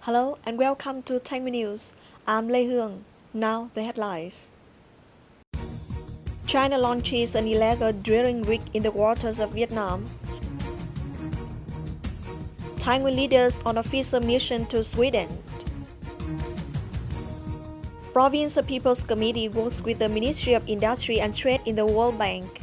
Hello and welcome to Tang News. I'm Lê Hương. Now the headlines. China launches an illegal drilling rig in the waters of Vietnam. Taiwan leaders on official mission to Sweden. Provincial People's Committee works with the Ministry of Industry and Trade in the World Bank.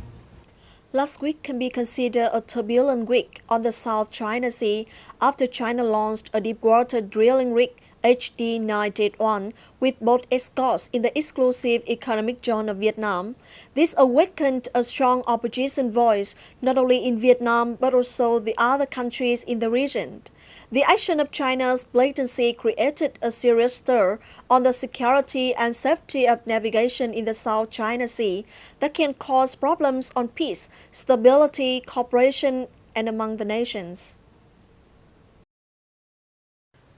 Last week can be considered a turbulent week on the South China Sea after China launched a deep-water drilling rig HD-981 with both escorts in the exclusive economic zone of Vietnam. This awakened a strong opposition voice not only in Vietnam but also the other countries in the region. The action of China's blatancy created a serious stir on the security and safety of navigation in the South China Sea that can cause problems on peace, stability, cooperation, and among the nations.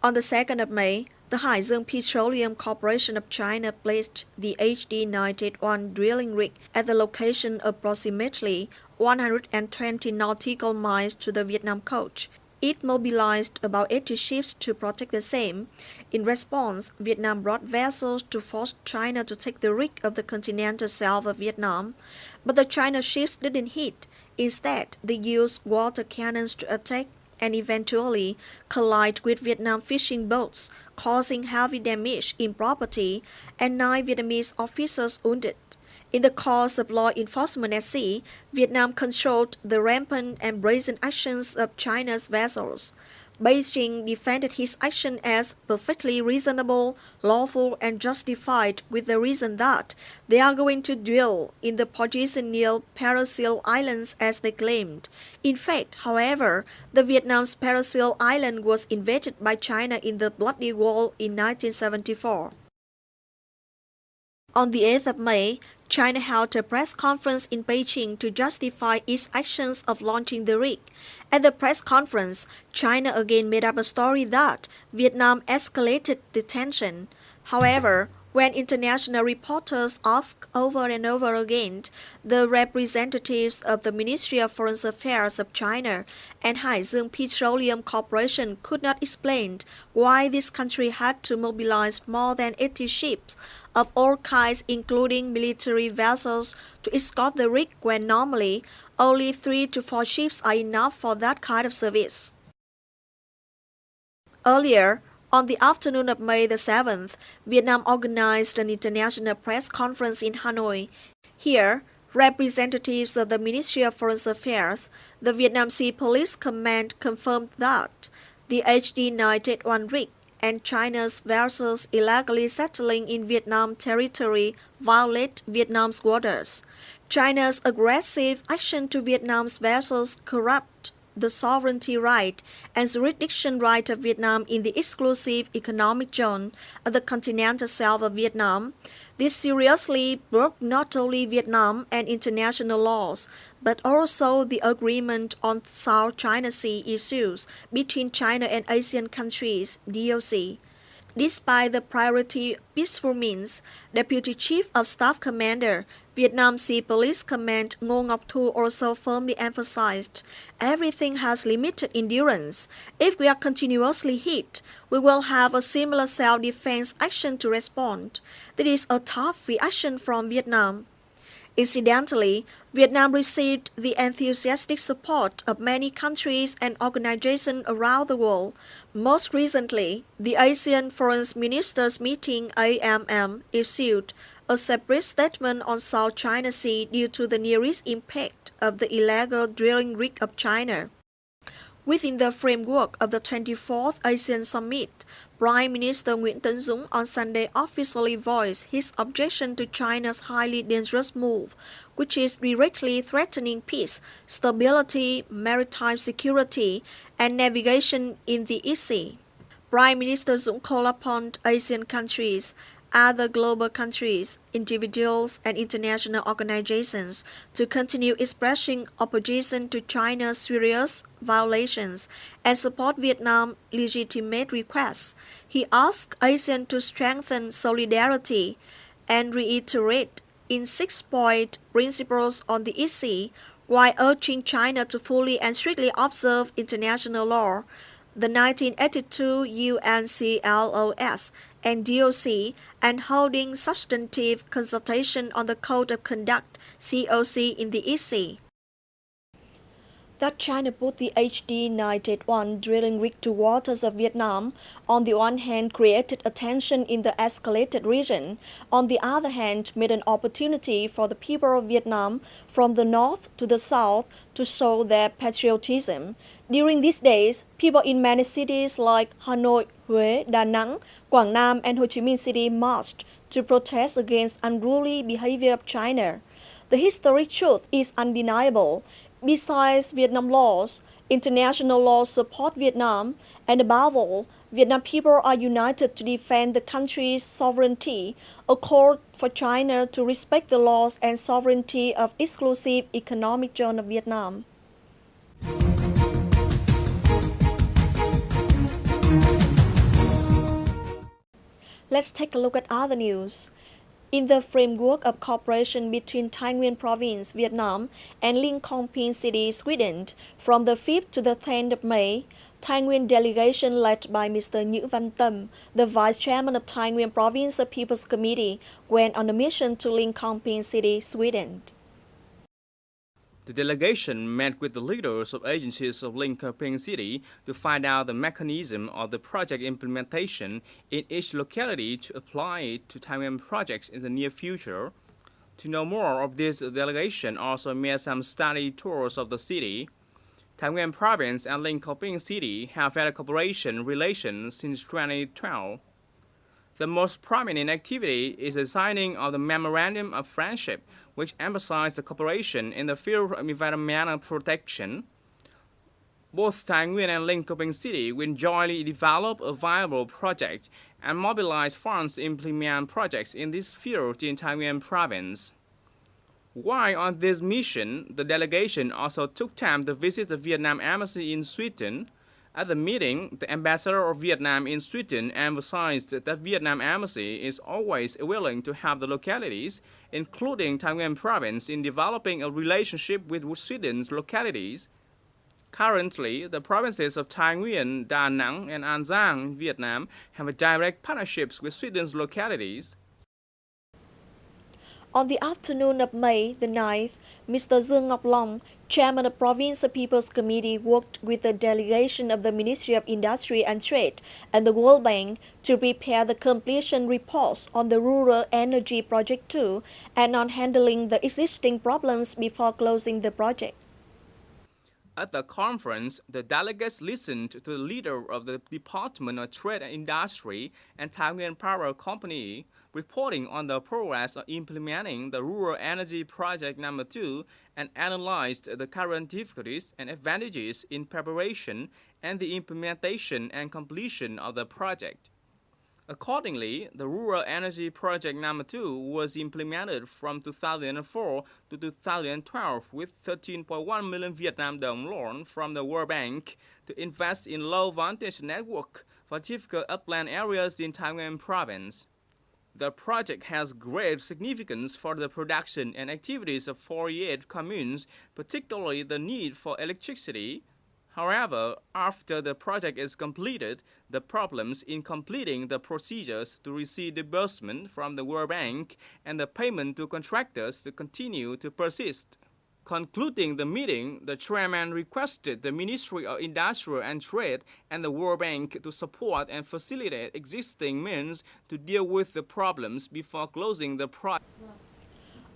On the 2nd of May, the Haizeng Petroleum Corporation of China placed the HD-981 drilling rig at the location approximately 120 nautical miles to the Vietnam coast. It mobilized about 80 ships to protect the same. In response, Vietnam brought vessels to force China to take the rig of the continental south of Vietnam. But the China ships didn't hit. Instead, they used water cannons to attack and eventually collide with Vietnam fishing boats, causing heavy damage in property and 9 Vietnamese officers wounded. In the course of law enforcement at sea, Vietnam controlled the rampant and brazen actions of China's vessels. Beijing defended his action as perfectly reasonable, lawful, and justified with the reason that they are going to drill in the position near Parasil Islands as they claimed. In fact, however, the Vietnam's Parasil Island was invaded by China in the Bloody War in 1974. On the 8th of May, China held a press conference in Beijing to justify its actions of launching the rig. At the press conference, China again made up a story that Vietnam escalated the tension. However, when international reporters asked over and over again, the representatives of the Ministry of Foreign Affairs of China and Haizeng Petroleum Corporation could not explain why this country had to mobilize more than 80 ships of all kinds, including military vessels, to escort the rig when normally only 3 to 4 ships are enough for that kind of service. Earlier, on the afternoon of May the 7th, Vietnam organized an international press conference in Hanoi. Here, representatives of the Ministry of Foreign Affairs, the Vietnam Sea Police Command confirmed that the HD-981 rig and China's vessels illegally settling in Vietnam territory violate Vietnam's waters. China's aggressive action to Vietnam's vessels corrupt the sovereignty right and jurisdiction right of Vietnam in the exclusive economic zone of the continental south of Vietnam. This seriously broke not only Vietnam and international laws, but also the agreement on South China Sea issues between China and ASEAN countries, DOC. Despite the priority peaceful means, Deputy Chief of Staff Commander, Vietnam Sea Police Command Ngô Ngọc Thu also firmly emphasized, everything has limited endurance. If we are continuously hit, we will have a similar self-defense action to respond. That is a tough reaction from Vietnam. Incidentally, Vietnam received the enthusiastic support of many countries and organizations around the world. Most recently, the ASEAN Foreign Ministers Meeting AMM issued a separate statement on South China Sea due to the nearest impact of the illegal drilling rig of China. Within the framework of the 24th ASEAN Summit, Prime Minister Nguyễn Tấn Dũng on Sunday officially voiced his objection to China's highly dangerous move, which is directly threatening peace, stability, maritime security, and navigation in the East Sea. Prime Minister Dũng called upon ASEAN countries, other global countries, individuals, and international organizations to continue expressing opposition to China's serious violations and support Vietnam's legitimate requests. He asked ASEAN to strengthen solidarity and reiterate in 6-point principles on the East Sea, while urging China to fully and strictly observe international law. the 1982 UNCLOS and DOC, and holding substantive consultation on the Code of Conduct (COC) in the EC. That China put the HD-981 drilling rig to waters of Vietnam, on the one hand created attention in the escalated region, on the other hand made an opportunity for the people of Vietnam from the north to the south to show their patriotism. During these days, people in many cities like Hanoi, Huế, Da Nang, Quảng Nam, and Ho Chi Minh City marched to protest against unruly behavior of China. The historic truth is undeniable. Besides Vietnam laws, international laws support Vietnam, and above all, Vietnam people are united to defend the country's sovereignty, a call for China to respect the laws and sovereignty of exclusive economic zone of Vietnam. Let's take a look at other news. In the framework of cooperation between Thái Nguyên Province, Vietnam, and Linköping City, Sweden, from the 5th to the 10th of May, Thái Nguyên delegation led by Mr. Nhữ Văn Tâm, the Vice Chairman of Thái Nguyên Province People's Committee, went on a mission to Linköping City, Sweden. The delegation met with the leaders of agencies of Linköping City to find out the mechanism of the project implementation in each locality to apply it to Thái Nguyên projects in the near future. To know more of this, the delegation also made some study tours of the city. Thái Nguyên Province and Linköping City have had a cooperation relation since 2012. The most prominent activity is the signing of the Memorandum of Friendship, which emphasized the cooperation in the field of environmental protection. Both Thái Nguyên and Linköping City will jointly develop a viable project and mobilize funds to implement projects in this field in Thái Nguyên Province. While on this mission, the delegation also took time to visit the Vietnam Embassy in Sweden. At the meeting, the ambassador of Vietnam in Sweden emphasized that Vietnam Embassy is always willing to help the localities, including Thái Nguyên Province, in developing a relationship with Sweden's localities. Currently, the provinces of Thái Nguyên, Da Nang, and An Giang, Vietnam, have direct partnerships with Sweden's localities. On the afternoon of May the 9th, Mr. Dương Ngọc Long, Chairman of Province People's Committee, worked with the delegation of the Ministry of Industry and Trade and the World Bank to prepare the completion reports on the Rural Energy Project 2 and on handling the existing problems before closing the project. At the conference, the delegates listened to the leader of the Department of Trade and Industry and Thái Nguyên Power Company, reporting on the progress of implementing the Rural Energy Project No. 2 and analyzed the current difficulties and advantages in preparation and the implementation and completion of the project. Accordingly, the Rural Energy Project No. 2 was implemented from 2004 to 2012 with 13.1 million Vietnam dong loan from the World Bank to invest in low-voltage network for difficult upland areas in Thái Nguyên Province. The project has great significance for the production and activities of 48 communes, particularly the need for electricity. However, after the project is completed, the problems in completing the procedures to receive disbursement from the World Bank and the payment to contractors to continue to persist. Concluding the meeting, the chairman requested the Ministry of Industry and Trade and the World Bank to support and facilitate existing means to deal with the problems before closing the project.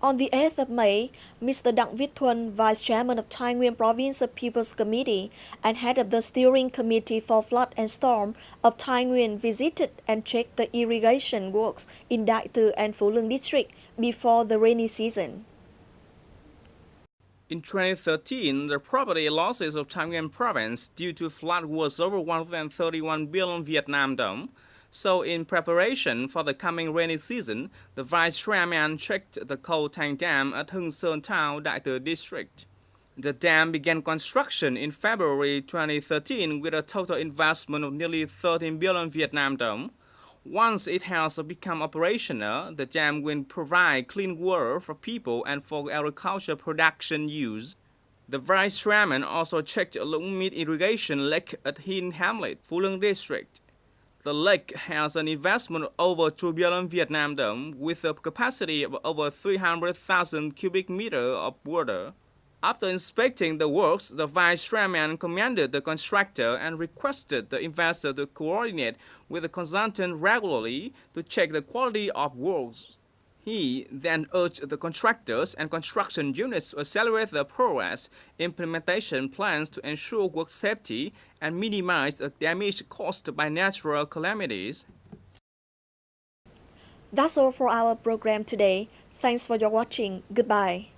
On the 8th of May, Mr. Đặng Viết Thuân, Vice Chairman of Thái Nguyên Province People's Committee and head of the Steering Committee for Flood and Storm of Thái Nguyên, visited and checked the irrigation works in Đại Từ and Phú Lương district before the rainy season. In 2013, the property losses of Thái Nguyên Province due to flood was over 131 billion Vietnam dong. So in preparation for the coming rainy season, the Vice Chairman checked the coal tank dam at Hưng Sơn Town, Đại Từ district. The dam began construction in February 2013 with a total investment of nearly 13 billion Vietnam dong. Once it has become operational, the dam will provide clean water for people and for agriculture production use. The vice chairman also checked a long-mid irrigation lake at Hin Hamlet, Phu Lương district. The lake has an investment of over 2 billion Vietnam đồng with a capacity of over 300,000 cubic meters of water. After inspecting the works, the vice chairman commended the contractor and requested the investor to coordinate with the consultant regularly to check the quality of works. He then urged the contractors and construction units to accelerate the progress implementation plans to ensure work safety and minimize the damage caused by natural calamities. That's all for our program today. Thanks for your watching. Goodbye.